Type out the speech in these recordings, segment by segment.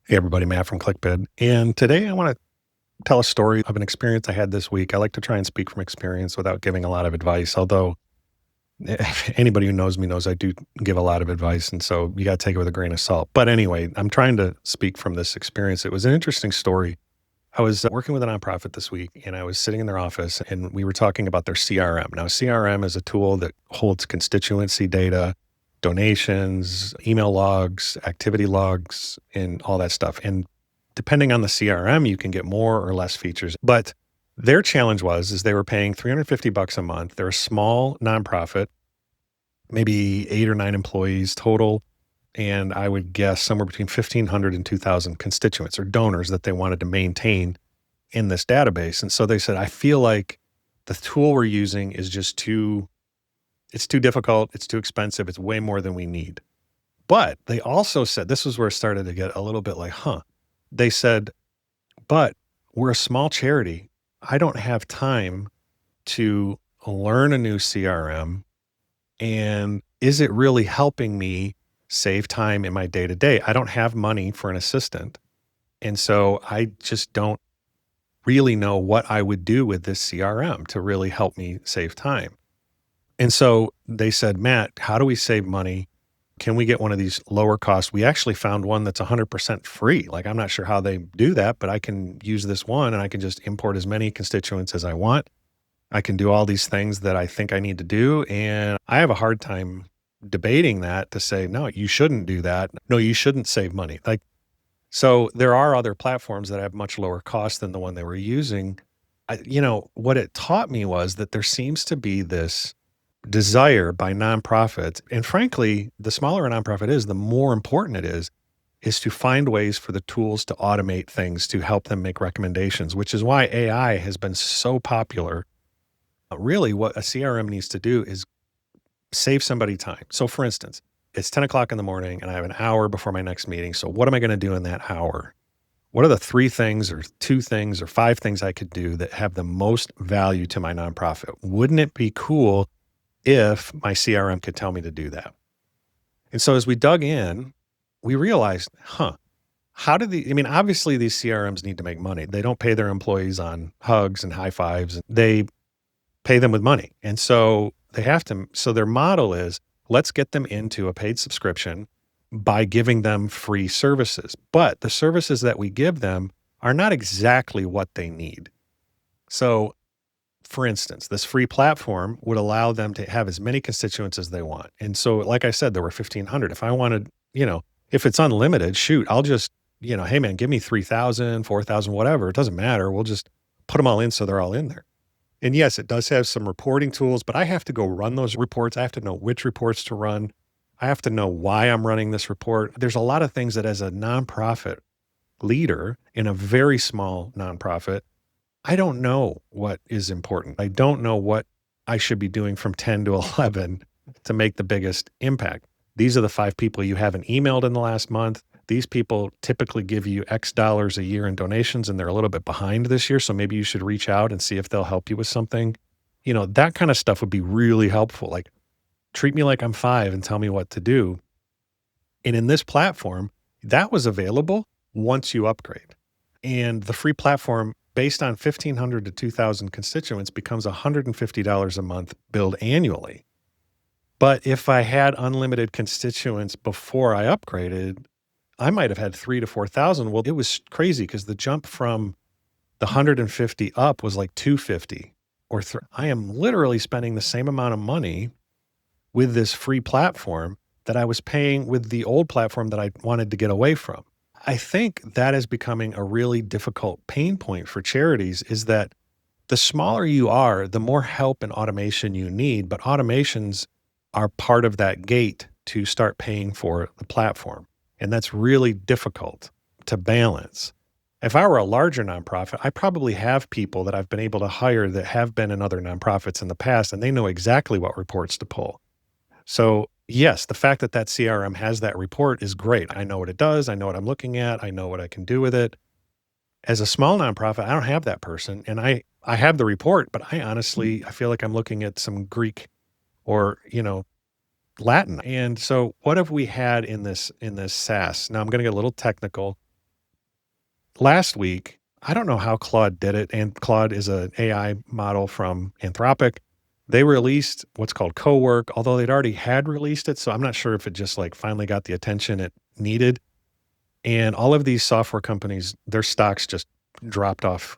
Hey everybody, Matt from ClickBid. And today I want to tell a story of an experience I had this week. I like to try and speak from experience without giving a lot of advice, although anybody who knows me knows I do give a lot of advice. And so you got to take it with a grain of salt. But anyway, I'm trying to speak from this experience. It was an interesting story. I was working with a nonprofit this week and I was sitting in their office and we were talking about their CRM. Now, CRM is a tool that holds constituency data, donations, email logs, activity logs, and all that stuff. And depending on the CRM, you can get more or less features. But their challenge was they were paying $350 a month. They're a small nonprofit, maybe 8 or 9 employees total. And I would guess somewhere between 1,500 and 2,000 constituents or donors that they wanted to maintain in this database. And so they said, I feel like the tool we're using is just it's too difficult. It's too expensive. It's way more than we need. But they also said, this was where it started to get a little bit like, they said, but we're a small charity. I don't have time to learn a new CRM. And is it really helping me save time in my day to day? I don't have money for an assistant. And so I just don't really know what I would do with this CRM to really help me save time. And so they said, Matt, how do we save money? Can we get one of these lower costs? We actually found one that's 100% free. Like, I'm not sure how they do that, but I can use this one and I can just import as many constituents as I want. I can do all these things that I think I need to do. And I have a hard time debating that to say, no, you shouldn't do that. No, you shouldn't save money. Like, so there are other platforms that have much lower cost than the one they were using. What it taught me was that there seems to be this desire by nonprofits. And frankly, the smaller a nonprofit is, the more important it is to find ways for the tools to automate things to help them make recommendations, which is why AI has been so popular. Really, what a CRM needs to do is save somebody time. So, for instance, it's 10 o'clock in the morning and I have an hour before my next meeting. So, what am I going to do in that hour? What are the 3 things or 2 things or 5 things I could do that have the most value to my nonprofit? Wouldn't it be cool if my CRM could tell me to do that? And so as we dug in, we realized, obviously these CRMs need to make money. They don't pay their employees on hugs and high fives. They pay them with money. And so they have to, so their model is, let's get them into a paid subscription by giving them free services. But the services that we give them are not exactly what they need. So for instance, this free platform would allow them to have as many constituents as they want. And so, like I said, there were 1,500. If I wanted, if it's unlimited, shoot, I'll just, hey man, give me 3,000, 4,000, whatever. It doesn't matter. We'll just put them all in so they're all in there. And yes, it does have some reporting tools, but I have to go run those reports. I have to know which reports to run. I have to know why I'm running this report. There's a lot of things that as a nonprofit leader in a very small nonprofit, I don't know what is important. I don't know what I should be doing from 10 to 11 to make the biggest impact. These are the 5 people you haven't emailed in the last month. These people typically give you X dollars a year in donations and they're a little bit behind this year. So maybe you should reach out and see if they'll help you with something. That kind of stuff would be really helpful. Like, treat me like I'm 5 and tell me what to do. And in this platform, that was available once you upgrade. And the free platform, based on 1,500 to 2,000 constituents, becomes $150 a month billed annually. But if I had unlimited constituents before I upgraded, I might have had 3 to 4,000. Well, it was crazy because the jump from the 150 up was like 250 or I am literally spending the same amount of money with this free platform that I was paying with the old platform that I wanted to get away from. I think that is becoming a really difficult pain point for charities, is that the smaller you are, the more help and automation you need, but automations are part of that gate to start paying for the platform. And that's really difficult to balance. If I were a larger nonprofit, I probably have people that I've been able to hire that have been in other nonprofits in the past, and they know exactly what reports to pull. So yes, the fact that that CRM has that report is great. I know what it does. I know what I'm looking at. I know what I can do with it. As a small nonprofit, I don't have that person. And I have the report, but I feel like I'm looking at some Greek or, Latin. And so what have we had in this SaaS? Now I'm going to get a little technical. last week, I don't know how Claude did it, and Claude is an AI model from Anthropic. They released what's called Cowork, although they'd already had released it, so I'm not sure if it just, like, finally got the attention it needed, and all of these software companies, their stocks just dropped off,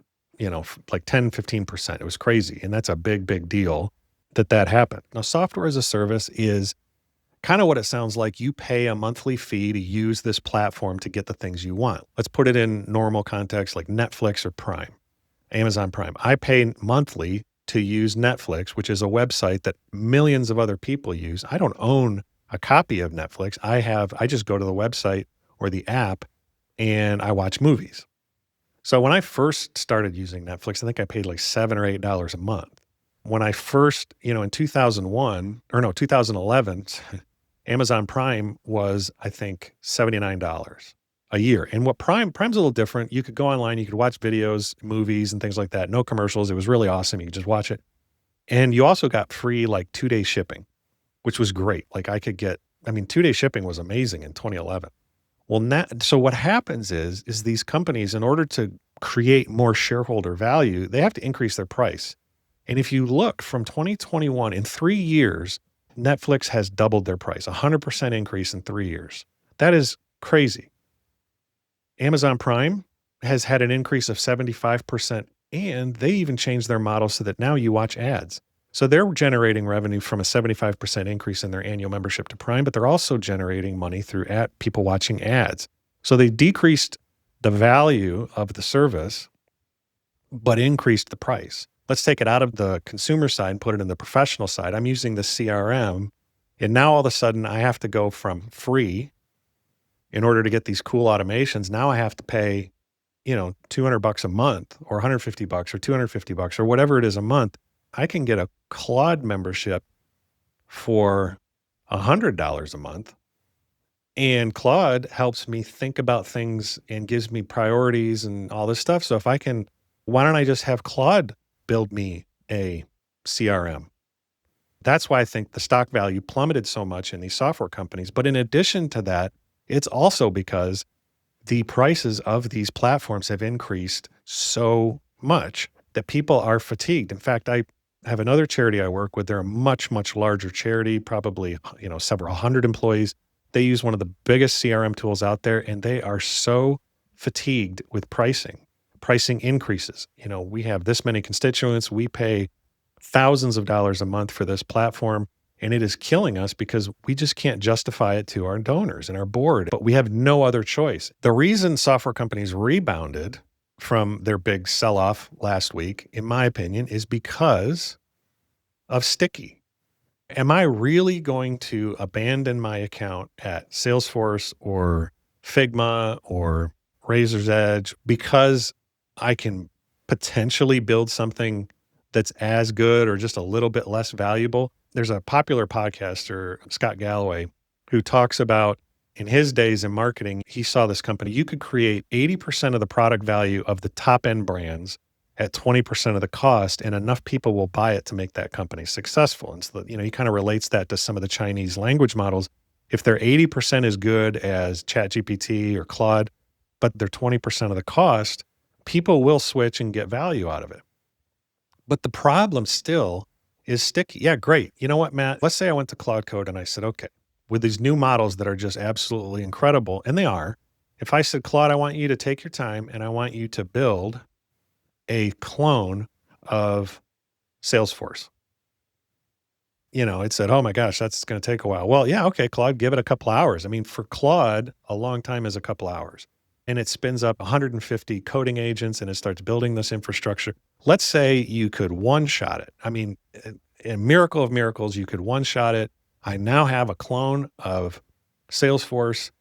like 10, 15%. It was crazy, and that's a big, big deal that that happened. Now, software as a service is kind of what it sounds like. You pay a monthly fee to use this platform to get the things you want. Let's put it in normal context like Netflix or Prime, Amazon Prime. I pay monthly to use Netflix, which is a website that millions of other people use. I don't own a copy of Netflix. I just go to the website or the app and I watch movies. So when I first started using Netflix, I think I paid like $7 or $8 a month. When I first, in 2001 or no, 2011, Amazon Prime was, I think, $79 a year. And what Prime's a little different. You could go online, you could watch videos, movies, and things like that. No commercials. It was really awesome. You could just watch it. And you also got free like 2-day shipping, which was great. Like 2-day shipping was amazing in 2011. Well, so what happens is these companies, in order to create more shareholder value, they have to increase their price. And if you look from 2021, in 3 years, Netflix has doubled their price, 100% increase in 3 years. That is crazy. Amazon Prime has had an increase of 75%, and they even changed their model so that now you watch ads. So they're generating revenue from a 75% increase in their annual membership to Prime, but they're also generating money through people watching ads. So they decreased the value of the service, but increased the price. Let's take it out of the consumer side and put it in the professional side. I'm using the CRM, and now all of a sudden I have to go from free in order to get these cool automations. Now I have to pay, $200 a month or $150 or $250 or whatever it is a month. I can get a Claude membership for $100 a month. And Claude helps me think about things and gives me priorities and all this stuff. So why don't I just have Claude build me a CRM? That's why I think the stock value plummeted so much in these software companies. But in addition to that, it's also because the prices of these platforms have increased so much that people are fatigued. In fact, I have another charity I work with. They're a much, much larger charity, probably, several hundred employees. They use one of the biggest CRM tools out there, and they are so fatigued with pricing increases. We have this many constituents. We pay thousands of dollars a month for this platform, and it is killing us because we just can't justify it to our donors and our board, but we have no other choice. The reason software companies rebounded from their big sell-off last week, in my opinion, is because of sticky. Am I really going to abandon my account at Salesforce or Figma or Razor's Edge because I can potentially build something that's as good or just a little bit less valuable? There's a popular podcaster, Scott Galloway, who talks about in his days in marketing, he saw this company. You could create 80% of the product value of the top end brands at 20% of the cost, and enough people will buy it to make that company successful. And so, he kind of relates that to some of the Chinese language models. If they're 80% as good as ChatGPT or Claude, but they're 20% of the cost, people will switch and get value out of it. But the problem still is sticky. Yeah, great. You know what, Matt? Let's say I went to Cloud Code and I said, okay, with these new models that are just absolutely incredible, and they are, if I said, Claude, I want you to take your time and I want you to build a clone of Salesforce. It said, oh my gosh, that's going to take a while. Well, yeah, okay, Claude, give it a couple hours. I mean, for Claude, a long time is a couple hours. And it spins up 150 coding agents and it starts building this infrastructure. Let's say you could one-shot it. I mean, a miracle of miracles, you could one-shot it. I now have a clone of Salesforce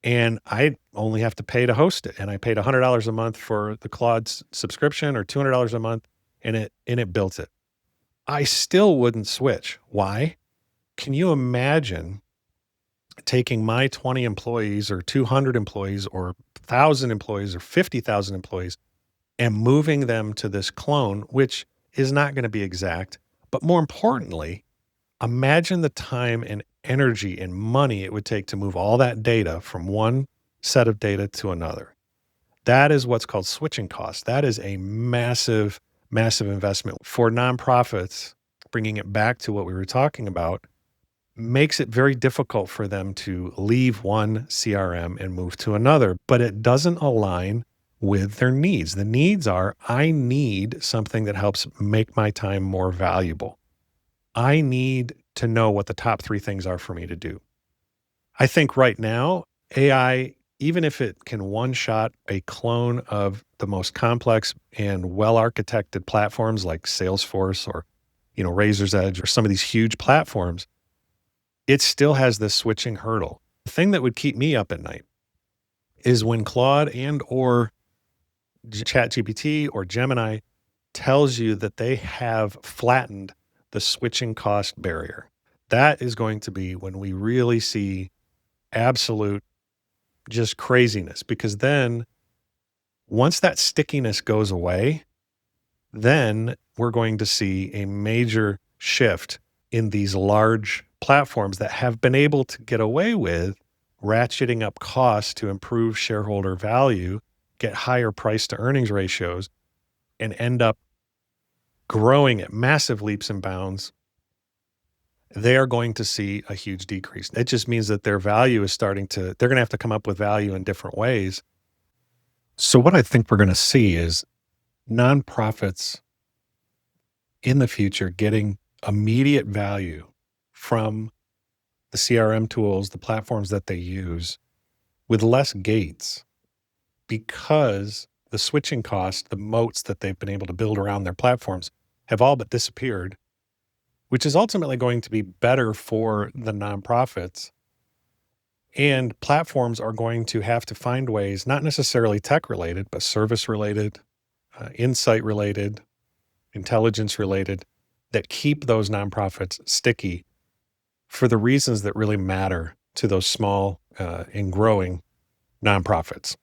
and I only have to pay to host it. And I paid $100 a month for the Claude subscription or $200 a month, and it built it. I still wouldn't switch. Why? Can you imagine taking my 20 employees or 200 employees or 1,000 employees or 50,000 employees and moving them to this clone, which is not going to be exact, but more importantly, imagine the time and energy and money it would take to move all that data from one set of data to another. That is what's called switching costs. That is a massive, massive investment for nonprofits. Bringing it back to what we were talking about makes it very difficult for them to leave one CRM and move to another, but it doesn't align with their needs. The needs are, I need something that helps make my time more valuable. I need to know what the top 3 things are for me to do. I think right now, AI, even if it can one shot a clone of the most complex and well-architected platforms like Salesforce or, Razor's Edge or some of these huge platforms, it still has this switching hurdle. The thing that would keep me up at night is when Claude and or ChatGPT or Gemini tells you that they have flattened the switching cost barrier. That is going to be when we really see absolute just craziness, because then once that stickiness goes away, then we're going to see a major shift in these large platforms that have been able to get away with ratcheting up costs to improve shareholder value, get higher price to earnings ratios, and end up growing at massive leaps and bounds. They are going to see a huge decrease. It just means that their value is they're going to have to come up with value in different ways. So what I think we're going to see is nonprofits in the future getting immediate value from the CRM tools, the platforms that they use with less gates, because the switching costs, the moats that they've been able to build around their platforms have all but disappeared, which is ultimately going to be better for the nonprofits. And platforms are going to have to find ways, not necessarily tech related, but service related, insight related, intelligence related, that keep those nonprofits sticky for the reasons that really matter to those small and growing nonprofits.